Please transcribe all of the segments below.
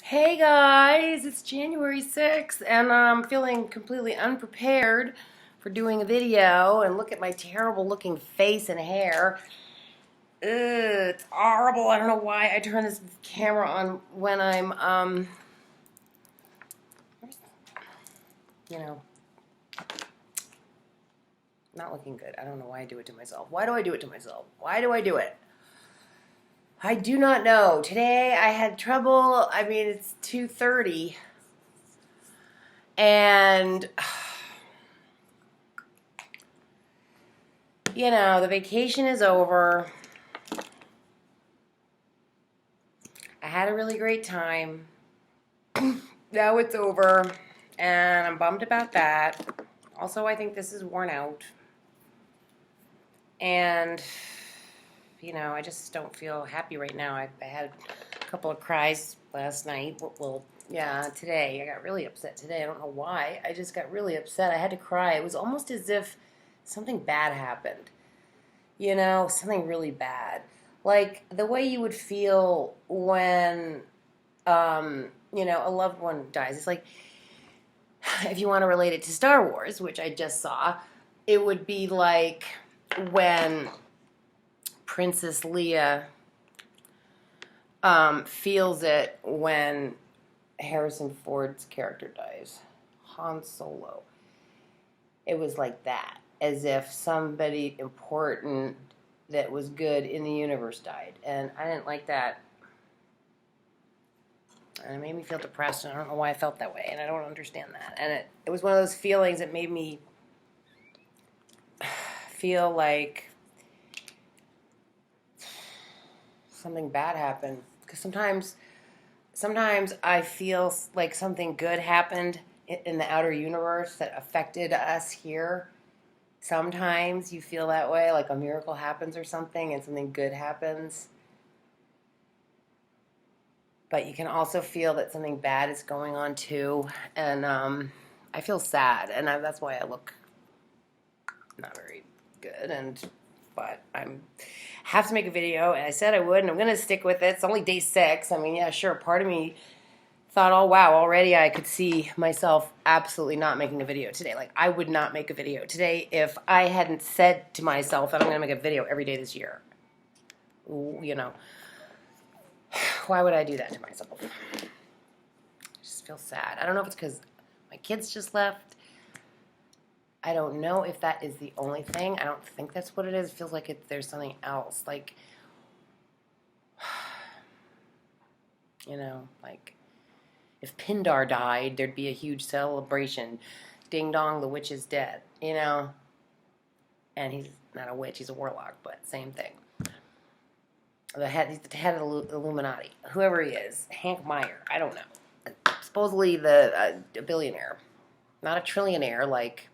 Hey guys, it's January 6th and I'm feeling completely unprepared for doing a video, and look at my terrible looking face and hair. Ugh, it's horrible. I don't know why I turn this camera on when I'm not looking good. I don't know why I do it to myself. Why do I do it to myself? Why do I do it? I do not know. Today I had trouble. I mean, it's 2:30 and the vacation is over. I had a really great time. Now it's over, and I'm bummed about that. Also, I think this is worn out. And, I just don't feel happy right now. I had a couple of cries last night. Well, yeah, today. I got really upset today. I don't know why. I just got really upset. I had to cry. It was almost as if something bad happened. Something really bad. Like the way you would feel when, a loved one dies. It's like, if you want to relate it to Star Wars, which I just saw, it would be like when Princess Leia feels it when Harrison Ford's character dies. Han Solo. It was like that. As if somebody important that was good in the universe died. And I didn't like that. And it made me feel depressed, and I don't know why I felt that way, and I don't understand that. And it was one of those feelings that made me feel like something bad happened. Because sometimes I feel like something good happened in the outer universe that affected us here. Sometimes you feel that way, like a miracle happens or something, and something good happens. But you can also feel that something bad is going on too, and I feel sad, and that's why I look not very good. But I have to make a video, and I said I would, and I'm going to stick with it. It's only day 6. I mean, yeah, sure. Part of me thought, oh wow, already I could see myself absolutely not making a video today. Like, I would not make a video today if I hadn't said to myself that I'm going to make a video every day this year. Why would I do that to myself? I just feel sad. I don't know if it's because my kids just left. I don't know if that is the only thing. I don't think that's what it is. It feels like there's something else. Like, like if Pindar died, there'd be a huge celebration. Ding dong, the witch is dead, And he's not a witch, he's a warlock, but same thing. He's the head of the Illuminati. Whoever he is. Hank Meyer. I don't know. Supposedly a billionaire. Not a trillionaire like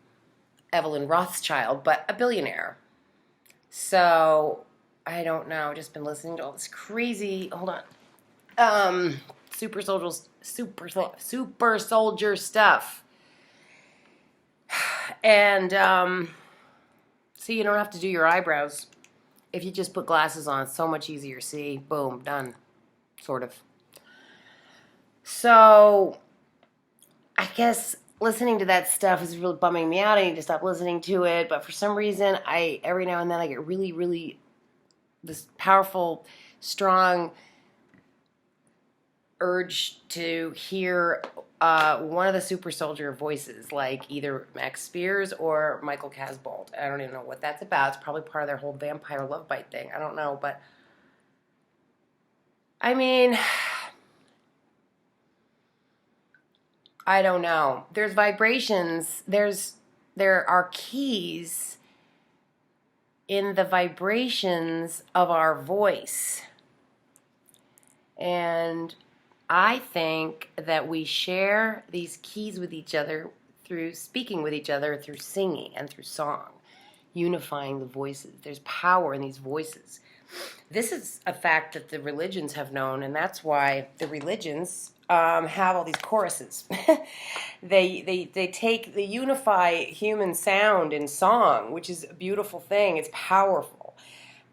Evelyn Rothschild, but a billionaire. So, I don't know. I've just been listening to all this crazy... Hold on. Super soldier stuff. And, see, you don't have to do your eyebrows. If you just put glasses on, it's so much easier. See? Boom. Done. Sort of. So, I guess listening to that stuff is really bumming me out. I need to stop listening to it. But for some reason, every now and then I get really, really this powerful, strong urge to hear one of the super soldier voices, like either Max Spears or Michael Caswell. I don't even know what that's about. It's probably part of their whole vampire love bite thing. I don't know, but I mean, I don't know. There's vibrations. There are keys in the vibrations of our voice. And I think that we share these keys with each other through speaking with each other, through singing and through song, unifying the voices. There's power in these voices. This is a fact that the religions have known, and that's why the religions have all these choruses. They unify human sound in song, which is a beautiful thing. It's powerful.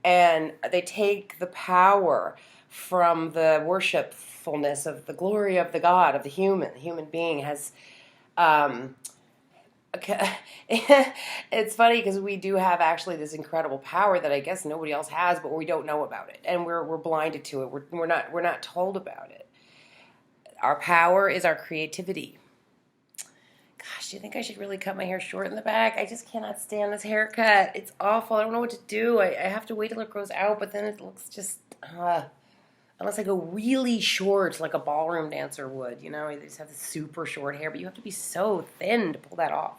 And they take the power from the worship youthfulness of the glory of the God, of the human being has, it's funny because we do have actually this incredible power that I guess nobody else has, but we don't know about it, and we're blinded to it. We're not told about it. Our power is our creativity. Gosh, do you think I should really cut my hair short in the back? I just cannot stand this haircut. It's awful. I don't know what to do. I have to wait till it grows out, but then it looks just, unless I go really short like a ballroom dancer would, you know, you just have this super short hair, but you have to be so thin to pull that off.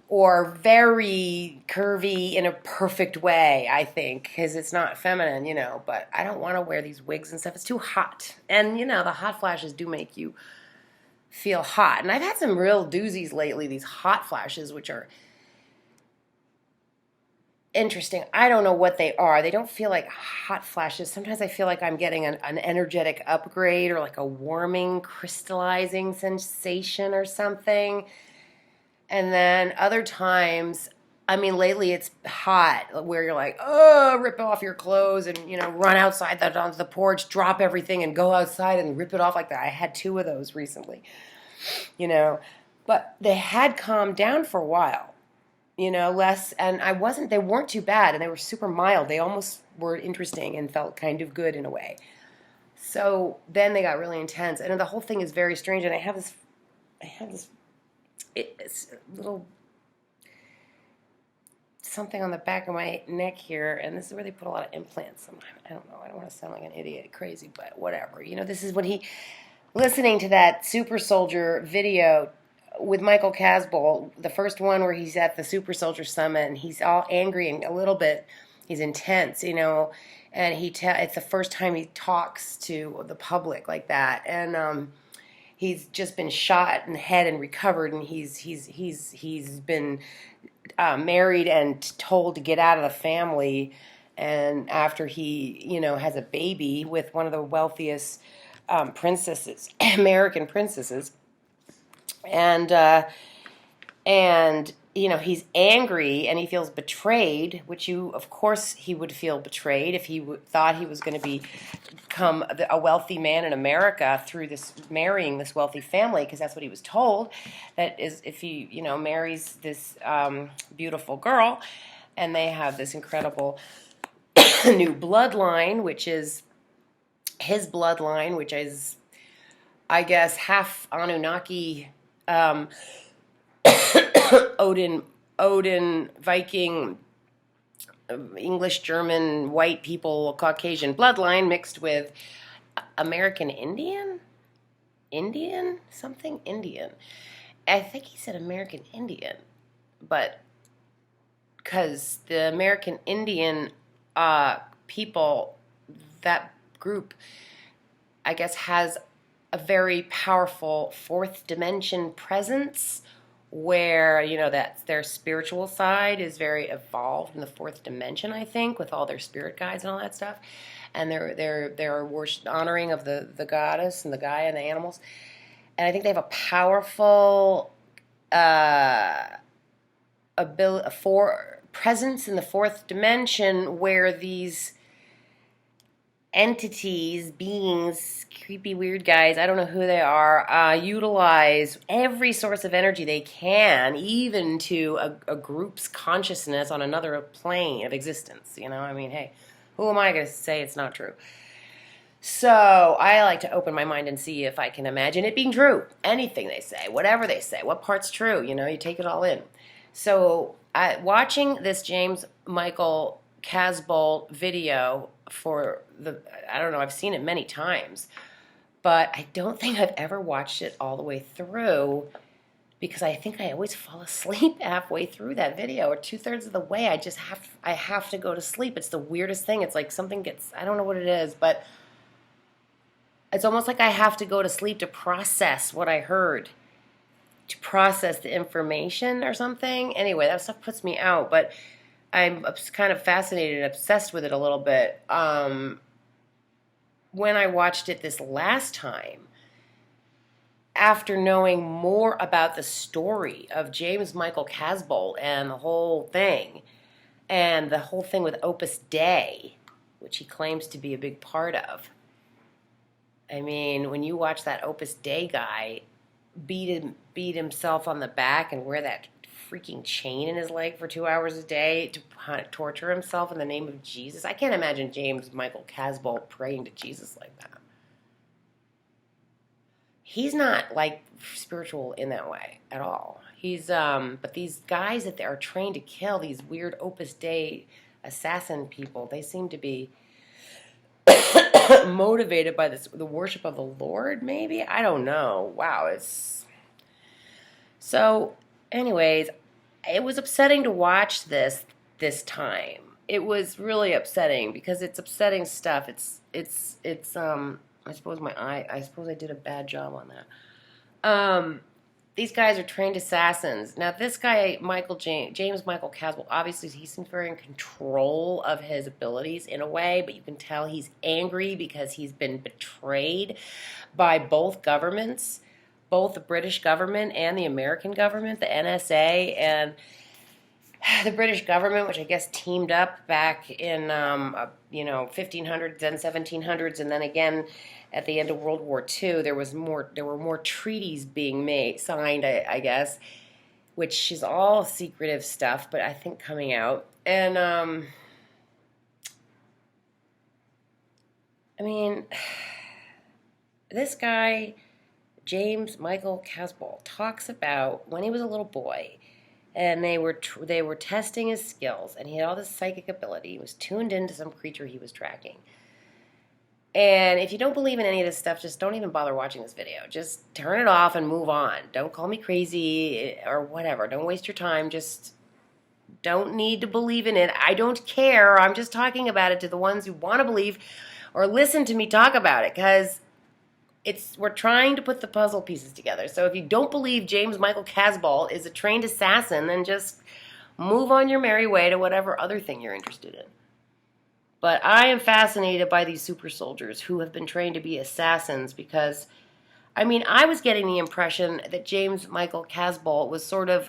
Or very curvy in a perfect way, I think, because it's not feminine, you know, but I don't want to wear these wigs and stuff. It's too hot. And, you know, the hot flashes do make you feel hot. And I've had some real doozies lately, these hot flashes, which are interesting. I don't know what they are. They don't feel like hot flashes. Sometimes I feel like I'm getting an energetic upgrade or like a warming, crystallizing sensation or something. And then other times, I mean, lately it's hot where you're like, oh, rip off your clothes and, you know, run outside onto the porch, drop everything and go outside and rip it off like that. I had 2 of those recently, you know, but they had calmed down for a while, you know, they weren't too bad and they were super mild. They almost were interesting and felt kind of good in a way. So then they got really intense and the whole thing is very strange. And I have this it's a little something on the back of my neck here, and this is where they put a lot of implants sometimes. I don't know. I don't want to sound like an idiot, crazy, but whatever. You know, this is when listening to that Super Soldier video with Michael Caswell, the first one where he's at the Super Soldier Summit, and he's all angry and a little bit, he's intense, you know, and it's the first time he talks to the public like that, and he's just been shot in the head and recovered, and he's been married and told to get out of the family, and after he, you know, has a baby with one of the wealthiest princesses, American princesses, and you know, he's angry and he feels betrayed, which of course he would feel betrayed if he thought he was going to become a wealthy man in America through marrying this wealthy family, because that's what he was told, that is if he, you know, marries this beautiful girl and they have this incredible new bloodline, which is his bloodline, which is, I guess, half Anunnaki, Odin, Viking, English, German, white people, Caucasian bloodline mixed with American Indian? Indian? Something Indian. I think he said American Indian, but because the American Indian people, that group, I guess, has a very powerful 4th dimension presence, where, you know, that their spiritual side is very evolved in the 4th dimension, I think, with all their spirit guides and all that stuff, and they're honoring of the goddess and the Gaia and the animals, and I think they have a powerful presence in the 4th dimension where these entities, beings, creepy weird guys, I don't know who they are, utilize every source of energy they can, even to a group's consciousness on another plane of existence. You know, I mean, hey, who am I going to say it's not true? So I like to open my mind and see if I can imagine it being true. Anything they say, whatever they say, what part's true, you know, you take it all in. So watching this James Michael Caswell video I don't know, I've seen it many times, but I don't think I've ever watched it all the way through, because I think I always fall asleep halfway through that video, or 2/3 of the way. I have to go to sleep. It's the weirdest thing. It's like something I don't know what it is, but it's almost like I have to go to sleep to process what I heard, to process the information or something. Anyway, that stuff puts me out, but I'm kind of fascinated and obsessed with it a little bit. When I watched it this last time, after knowing more about the story of James Michael Caswell and the whole thing with Opus Dei, which he claims to be a big part of, I mean, when you watch that Opus Dei guy beat himself on the back and wear that freaking chain in his leg for 2 hours a day to torture himself in the name of Jesus, I can't imagine James Michael Caswell praying to Jesus like that. He's not like spiritual in that way at all. But these guys that are trained to kill, these weird Opus Dei assassin people, they seem to be motivated by the worship of the Lord, maybe? I don't know. Wow, it's... So, anyways, it was upsetting to watch this time. It was really upsetting because it's upsetting stuff. I suppose I did a bad job on that. These guys are trained assassins. Now, this guy, James Michael Caswell, obviously he seems very in control of his abilities in a way, but you can tell he's angry because he's been betrayed by both governments, both the British government and the American government, the NSA, and the British government, which I guess teamed up back in 1500s and 1700s, and then again at the end of World War II, there were more treaties being signed, I guess, which is all secretive stuff, but I think coming out. And I mean, this guy, James Michael Caswell, talks about when he was a little boy, and they were testing his skills, and he had all this psychic ability. He was tuned into some creature he was tracking. And if you don't believe in any of this stuff, just don't even bother watching this video. Just turn it off and move on. Don't call me crazy or whatever. Don't waste your time. Just don't need to believe in it. I don't care. I'm just talking about it to the ones who want to believe or listen to me talk about it, because we're trying to put the puzzle pieces together. So if you don't believe James Michael Caswell is a trained assassin, then just move on your merry way to whatever other thing you're interested in. But I am fascinated by these super soldiers who have been trained to be assassins, because, I mean, I was getting the impression that James Michael Caswell was sort of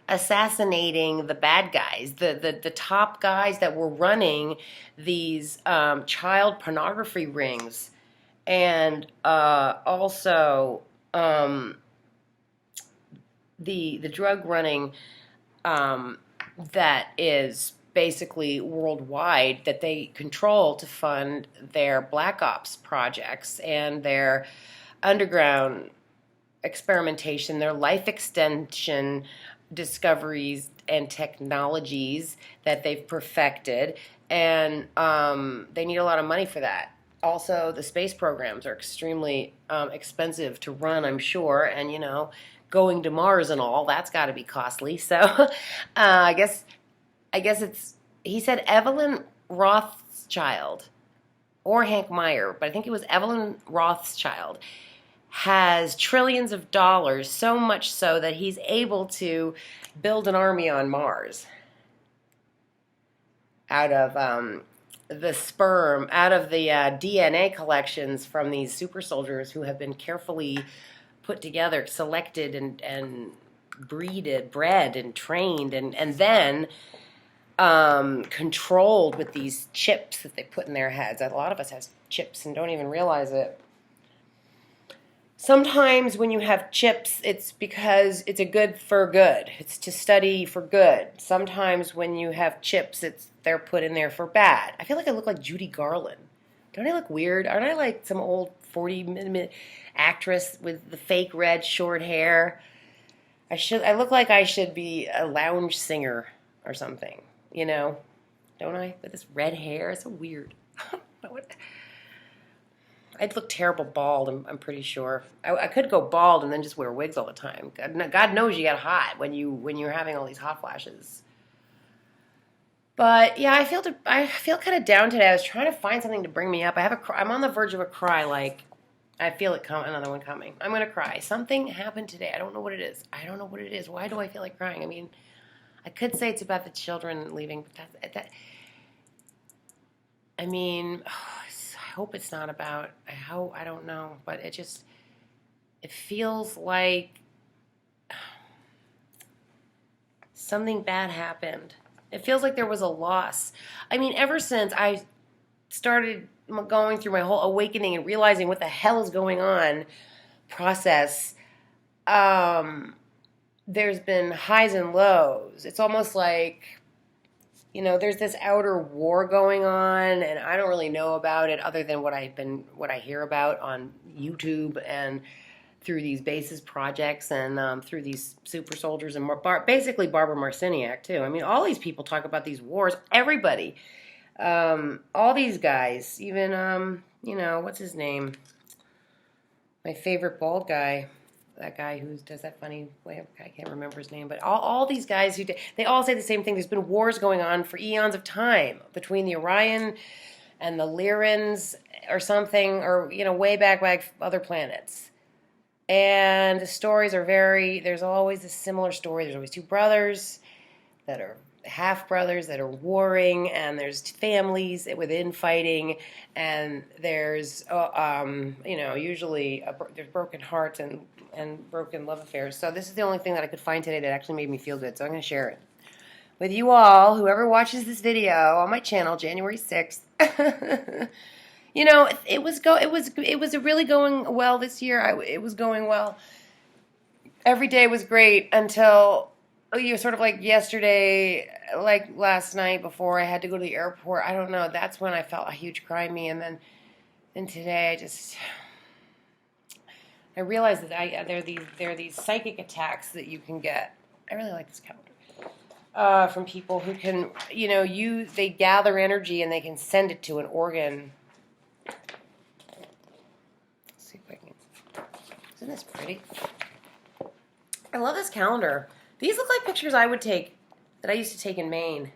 assassinating the bad guys, the top guys that were running these child pornography rings, and also the drug running that is basically worldwide, that they control to fund their Black Ops projects and their underground experimentation, their life extension discoveries and technologies that they've perfected, and they need a lot of money for that. Also, the space programs are extremely expensive to run, I'm sure, and, going to Mars and all, that's got to be costly. So I guess he said Evelyn Rothschild or Hank Meyer, but I think it was Evelyn Rothschild, has trillions of dollars, so much so that he's able to build an army on Mars out of the sperm, out of the DNA collections from these super soldiers who have been carefully put together, selected and bred and trained, and then controlled with these chips that they put in their heads. A lot of us have chips and don't even realize it. Sometimes when you have chips, it's because it's a good for good. It's to study for good. Sometimes when you have chips, they're put in there for bad. I feel like I look like Judy Garland. Don't I look weird? Aren't I like some old 40-minute actress with the fake red short hair? I look like I should be a lounge singer or something. Don't I? With this red hair, it's so weird. I'd look terrible bald, I'm pretty sure. I could go bald and then just wear wigs all the time. God knows you get hot when you're having all these hot flashes. But yeah, I feel kind of down today. I was trying to find something to bring me up. I'm on the verge of a cry. Like, I feel it another one coming. I'm gonna cry. Something happened today. I don't know what it is. Why do I feel like crying? I mean, I could say it's about the children leaving, but I mean, I hope it's not about, I don't know, but it feels like something bad happened. It feels like there was a loss. I mean, ever since I started going through my whole awakening and realizing what the hell is going on process, there's been highs and lows. It's almost like, there's this outer war going on, and I don't really know about it other than what I hear about on YouTube and through these bases projects and through these super soldiers and basically Barbara Marciniak too. I mean, all these people talk about these wars. Everybody, all these guys, even what's his name? My favorite bald guy. That guy who does that funny way, I can't remember his name, but all these guys they all say the same thing. There's been wars going on for eons of time between the Orion and the Lyrans or something, or way back other planets. And the stories are there's always a similar story. There's always two brothers that are half brothers that are warring, and there's families within fighting, and there's usually there's broken hearts and broken love affairs. So this is the only thing that I could find today that actually made me feel good. So I'm going to share it with you all, whoever watches this video on my channel, January 6th. It was really going well this year. It was going well. Every day was great until sort of like yesterday, like last night before I had to go to the airport. I don't know. That's when I felt a huge cry in me, and then today I realized that there are these psychic attacks that you can get. I really like this calendar. From people who can, they gather energy and they can send it to an organ. Let's see if I can. Isn't this pretty? I love this calendar. These look like pictures I would take, that I used to take in Maine.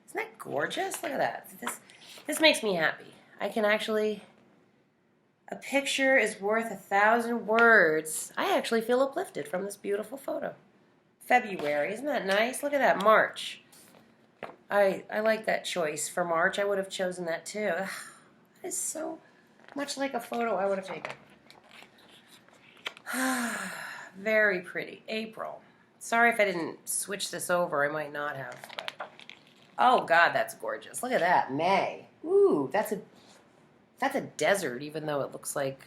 Isn't that gorgeous? Look at that. This makes me happy. I can actually. A picture is worth 1,000 words. I actually feel uplifted from this beautiful photo. February, isn't that nice? Look at that, March. I like that choice for March. I would have chosen that too. Ugh, that is so much like a photo I would have taken. Very pretty. April. Sorry if I didn't switch this over. I might not have. But. Oh, God, that's gorgeous. Look at that. May. Ooh, that's a desert, even though it looks like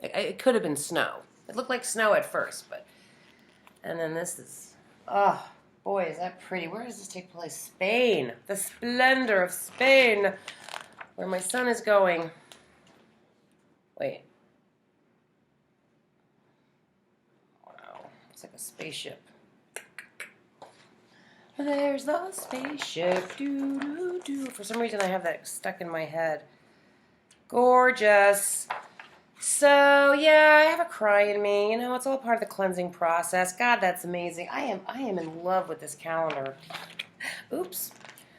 it could have been snow. It looked like snow at first, but and then this is boy, is that pretty. Where does this take place? Spain. The splendor of Spain, where my son is going. Wait. Wow, it's like a spaceship. There's the spaceship, doo doo doo. For some reason I have that stuck in my head. Gorgeous. So yeah, I have a cry in me. It's all part of the cleansing process. God, that's amazing. I am in love with this calendar. Oops.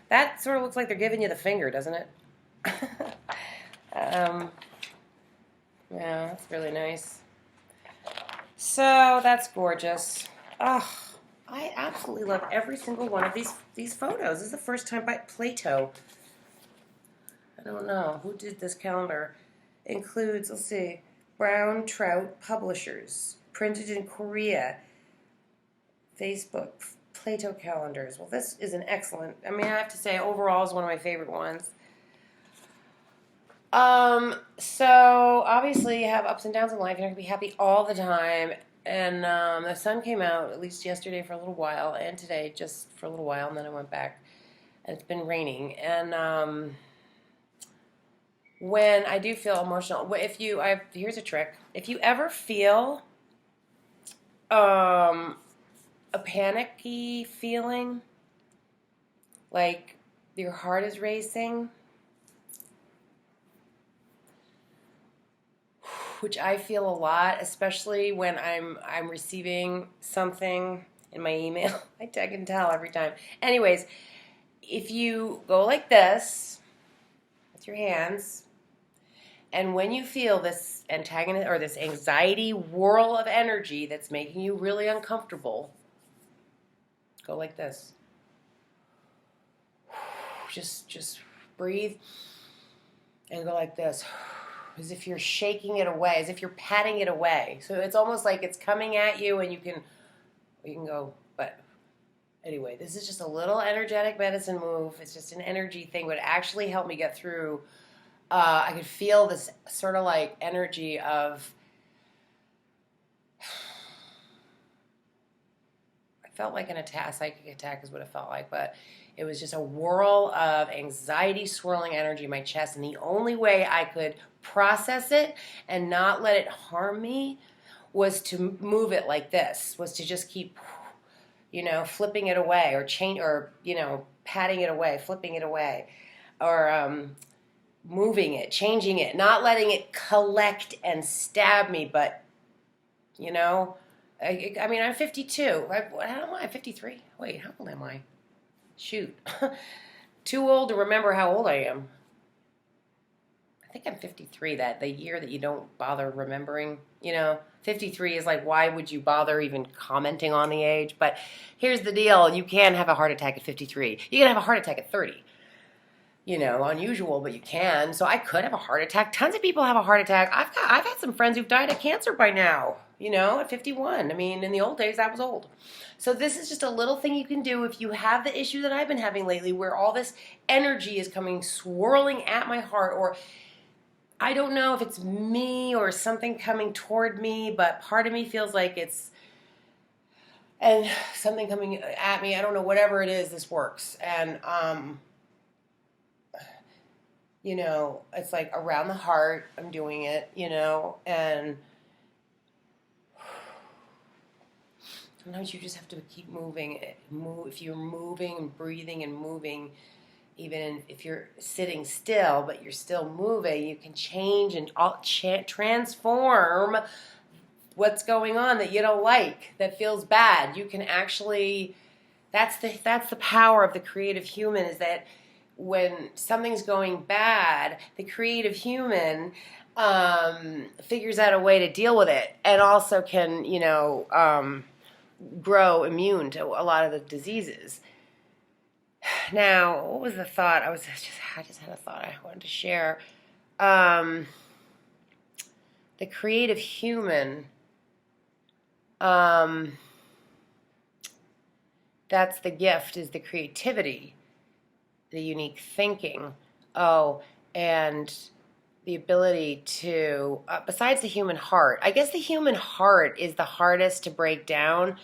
That sort of looks like they're giving you the finger, doesn't it? Yeah, that's really nice. So that's gorgeous. I absolutely love every single one of these photos. This is the first time by Plato. I don't know who did this calendar. Includes, let's see, Brown Trout Publishers, printed in Korea. Facebook, Plato calendars. Well, this is an excellent. I mean, I have to say, overall, is one of my favorite ones. So obviously, you have ups and downs in life. You're not gonna be happy all the time. And the sun came out at least yesterday for a little while, and today just for a little while, and then I went back, and it's been raining. And when I do feel emotional, here's a trick. If you ever feel a panicky feeling, like your heart is racing, which I feel a lot, especially when I'm receiving something in my email. I can tell every time. Anyways, if you go like this with your hands, and when you feel this antagonist or this anxiety whirl of energy that's making you really uncomfortable, go like this. Just breathe and go like this. As if you're shaking it away, as if you're patting it away. So it's almost like it's coming at you, and you can go, but Anyway, this is just a little energetic medicine move. It's just an energy thing, but it actually helped me get through. I could feel this sort of like energy of, I felt like an attack, psychic attack is what it felt like, but it was just a whirl of anxiety swirling energy in my chest, and the only way I could process it and not let it harm me was to move it like this, was to just keep, flipping it away or change, or, patting it away, flipping it away, or moving it, changing it, not letting it collect and stab me, but, I mean, I'm 52. How am I? 53? Wait, how old am I? Shoot. Too old to remember how old I am. I think I'm 53, the year that you don't bother remembering. 53 is like, why would you bother even commenting on the age? But here's the deal. You can have a heart attack at 53. You can have a heart attack at 30. Unusual, but you can. So I could have a heart attack. Tons of people have a heart attack. I've had some friends who've died of cancer by now, at 51. I mean, in the old days, that was old. So this is just a little thing you can do if you have the issue that I've been having lately, where all this energy is coming swirling at my heart, or I don't know if it's me or something coming toward me, but part of me feels like it's, and something coming at me. I don't know, whatever it is, this works. And, it's like around the heart, I'm doing it, and sometimes you just have to keep moving. If you're moving and breathing and moving, even if you're sitting still, but you're still moving, you can change and transform what's going on that you don't like, that feels bad. You can actually, that's the power of the creative human, is that when something's going bad, the creative human figures out a way to deal with it, and also can, grow immune to a lot of the diseases. Now, what was the thought? I just had a thought I wanted to share. The creative human, that's the gift, is the creativity, the unique thinking. Oh, and the ability to, besides the human heart, I guess the human heart is the hardest to break down,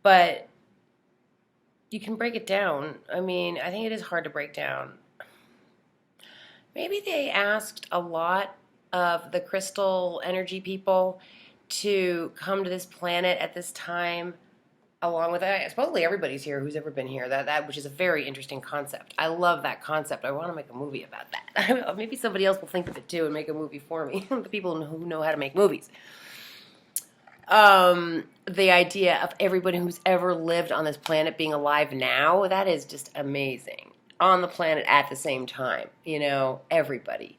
but you can break it down. I mean, I think it is hard to break down. Maybe they asked a lot of the crystal energy people to come to this planet at this time, along with that. Supposedly everybody's here who's ever been here, that which is a very interesting concept. I love that concept. I want to make a movie about that. Maybe somebody else will think of it too and make a movie for me. The people who know how to make movies. The idea of everybody who's ever lived on this planet being alive now, that is just amazing. On the planet at the same time, everybody.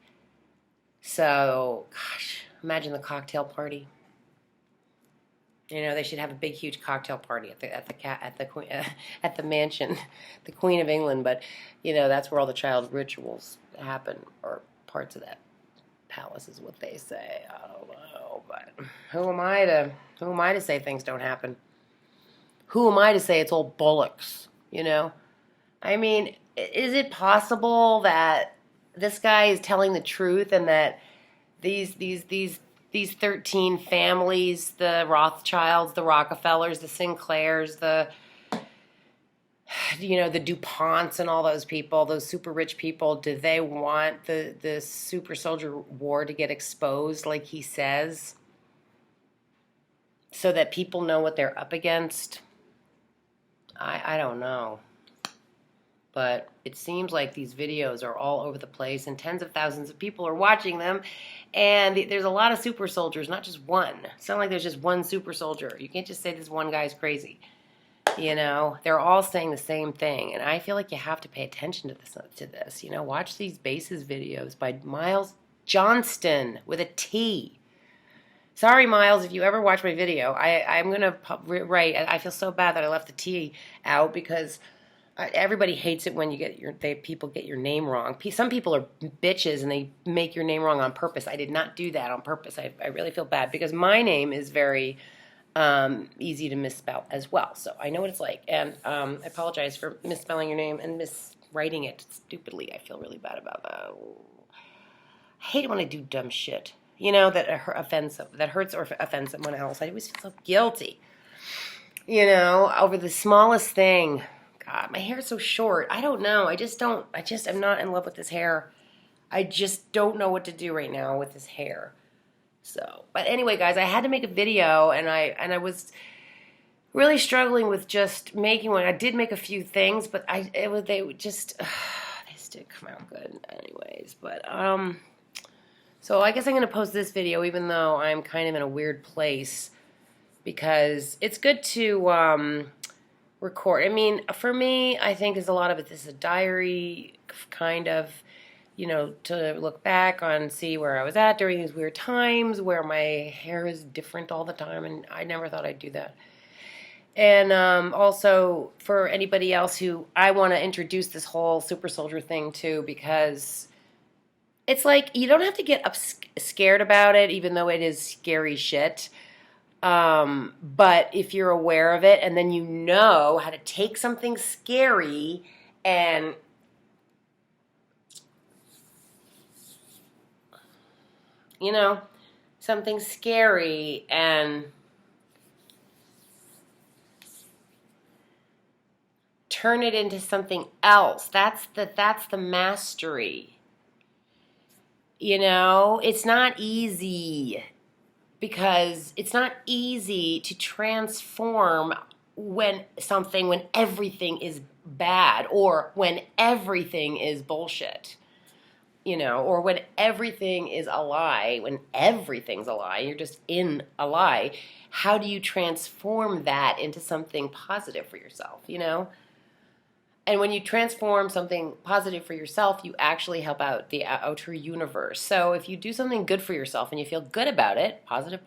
So, gosh, imagine the cocktail party. They should have a big, huge cocktail party at the mansion, the Queen of England. But that's where all the child rituals happen, or parts of that palace is what they say. I don't know, but who am I to say things don't happen? Who am I to say it's all bollocks? I mean, is it possible that this guy is telling the truth, and that these 13 families, the Rothschilds, the Rockefellers, the Sinclairs, the DuPonts and all those people, those super rich people, do they want the super soldier war to get exposed like he says, so that people know what they're up against? I don't know. But it seems like these videos are all over the place, and tens of thousands of people are watching them, and there's a lot of super soldiers, not just one. It's not like there's just one super soldier. You can't just say this one guy's crazy. They're all saying the same thing, and I feel like you have to pay attention to this. Watch these Bases videos by Miles Johnston with a T. Sorry, Miles, if you ever watch my video, I'm going to write. I feel so bad that I left the T out, because everybody hates it when people get your name wrong. Some people are bitches and they make your name wrong on purpose. I did not do that on purpose. I really feel bad, because my name is very easy to misspell as well. So I know what it's like. And I apologize for misspelling your name and miswriting it stupidly. I feel really bad about that. I hate it when I do dumb shit. You know, that hurts or offends someone else. I always feel so guilty. You know, over the smallest thing. God, my hair is so short. I don't know. I'm not in love with this hair. I just don't know what to do right now with this hair. So, but anyway, guys, I had to make a video, and I was really struggling with just making one. I did make a few things, but they just did come out good anyways. But so I guess I'm gonna post this video, even though I'm kind of in a weird place, because it's good to record. I mean, for me, I think is a lot of it. This is a diary kind of. You know, to look back on, see where I was at during these weird times, where my hair is different all the time, and I never thought I'd do that. And also, for anybody else who I want to introduce this whole super soldier thing to, because it's like, you don't have to get scared about it, even though it is scary shit. But if you're aware of it, and then you know how to take something scary and you know, something scary and turn it into something else. That's the mastery. You know, it's not easy, because it's not easy to transform when everything is bad, or when everything is bullshit. You know, or when everything is a lie, when everything's a lie, you're just in a lie, how do you transform that into something positive for yourself, you know? And when you transform something positive for yourself, you actually help out the outer universe. So if you do something good for yourself and you feel good about it, positive,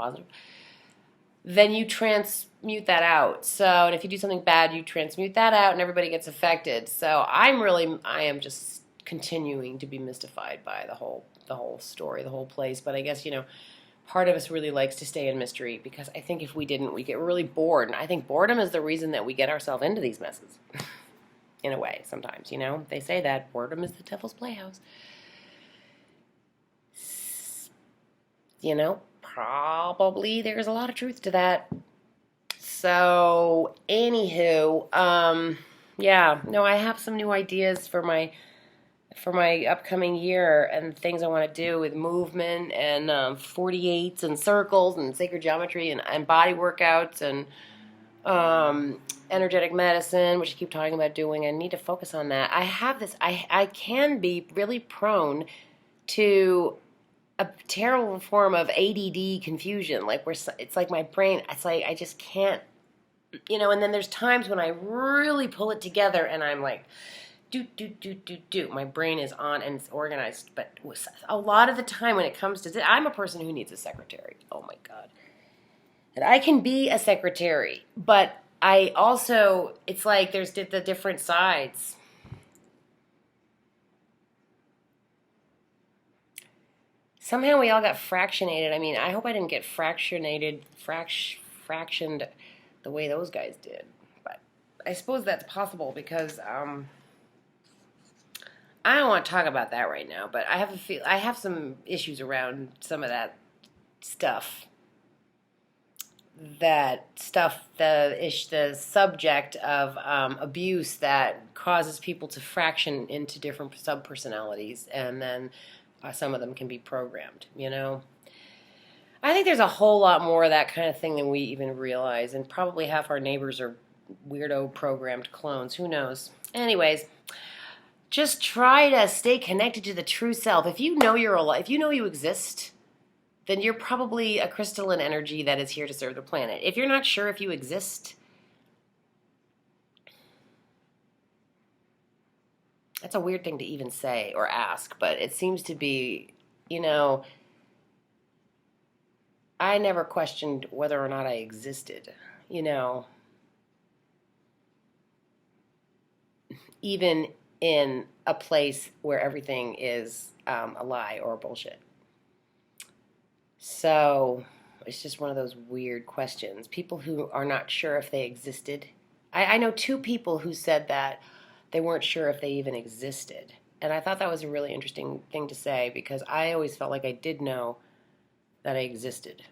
then you transmute that out. So, and if you do something bad, you transmute that out and everybody gets affected. So I am just continuing to be mystified by the whole story, the whole place. But I guess, you know, part of us really likes to stay in mystery, because I think if we didn't, we get really bored. And I think boredom is the reason that we get ourselves into these messes. In a way, sometimes, you know. They say that boredom is the devil's playhouse. You know, probably there's a lot of truth to that. So, anywho, yeah, no, I have some new ideas for my upcoming year, and things I want to do with movement and 48s and circles and sacred geometry and body workouts and energetic medicine, which I keep talking about doing. I need to focus on that. I have this, I can be really prone to a terrible form of ADD confusion, like where it's like my brain, it's like I just can't, you know, and then there's times when I really pull it together and I'm like, do. My brain is on and it's organized. But a lot of the time when it comes to I'm a person who needs a secretary. Oh my God. And I can be a secretary, but I also, it's like there's the different sides. Somehow we all got fractionated. I mean, I hope I didn't get fractioned the way those guys did. But I suppose that's possible, because I don't want to talk about that right now, but I have some issues around some of that stuff. The subject of abuse that causes people to fraction into different sub-personalities, and then some of them can be programmed, you know. I think there's a whole lot more of that kind of thing than we even realize, and probably half our neighbors are weirdo programmed clones. Who knows? Anyways, just try to stay connected to the true self. If you know you're alive, if you know you exist, then you're probably a crystalline energy that is here to serve the planet. If you're not sure if you exist, that's a weird thing to even say or ask, but it seems to be, you know, I never questioned whether or not I existed, you know, even in a place where everything is a lie or bullshit. So, it's just one of those weird questions. People who are not sure if they existed. I know two people who said that they weren't sure if they even existed. And I thought that was a really interesting thing to say because I always felt like I did know that I existed.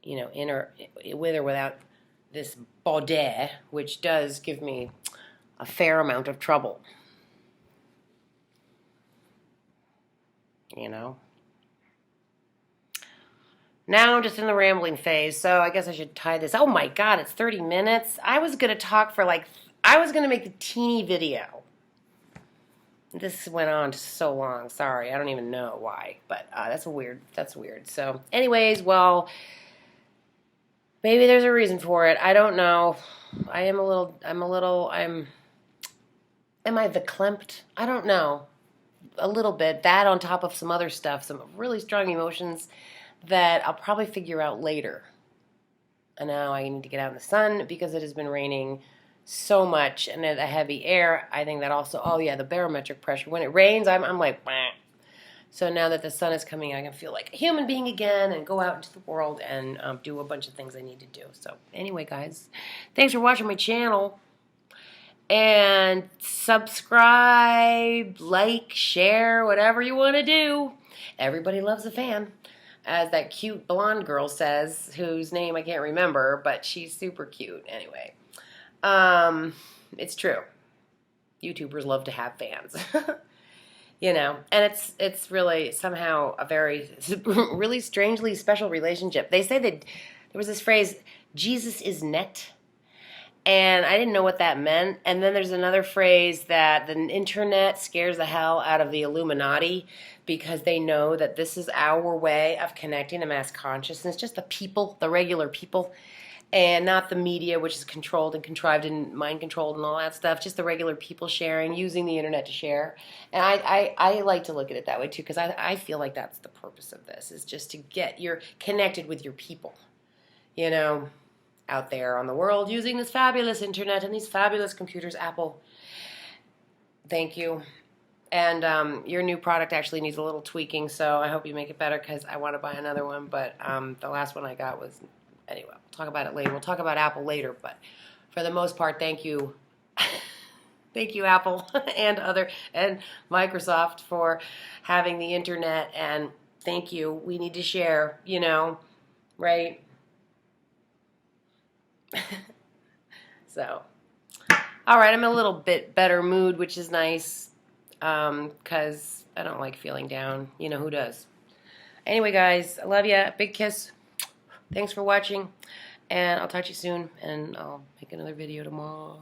You know, in or with or without this body, which does give me a fair amount of trouble. You know? Now I'm just in the rambling phase, so I guess I should tie this. Oh my God, it's 30 minutes. I was going to talk for I was going to make a teeny video. This went on so long. Sorry, I don't even know why, but that's weird. So anyways, well, maybe there's a reason for it. I don't know. Am I verklempt? I don't know. A little bit. That on top of some other stuff, some really strong emotions that I'll probably figure out later. And now I need to get out in the sun because it has been raining so much and the heavy air. I think that also, oh yeah, the barometric pressure. When it rains, I'm like, bah. So now that the sun is coming, I can feel like a human being again and go out into the world and do a bunch of things I need to do. So anyway, guys, thanks for watching my channel. And subscribe, like, share, whatever you want to do. Everybody loves a fan. As that cute blonde girl says, whose name I can't remember, but she's super cute. Anyway, it's true. YouTubers love to have fans. You know, and it's really somehow a very, really strangely special relationship. They say that there was this phrase, Jesus is net. And I didn't know what that meant. And then there's another phrase that the internet scares the hell out of the Illuminati because they know that this is our way of connecting to mass consciousness, just the people, the regular people, and not the media, which is controlled and contrived and mind-controlled and all that stuff, just the regular people sharing, using the internet to share. And I like to look at it that way, too, because I feel like that's the purpose of this, is just to get you connected with your people, you know, out there on the world using this fabulous internet and these fabulous computers. Apple, thank you. And your new product actually needs a little tweaking, so I hope you make it better because I want to buy another one. But the last one I got was, anyway, we'll talk about it later. We'll talk about Apple later, but for the most part, thank you. Thank you, Apple and Microsoft for having the internet, and thank you. We need to share, you know, right? So, all right, I'm in a little bit better mood, which is nice, because I don't like feeling down. You know who does? Anyway, guys, I love you. Big kiss. Thanks for watching, and I'll talk to you soon, and I'll make another video tomorrow.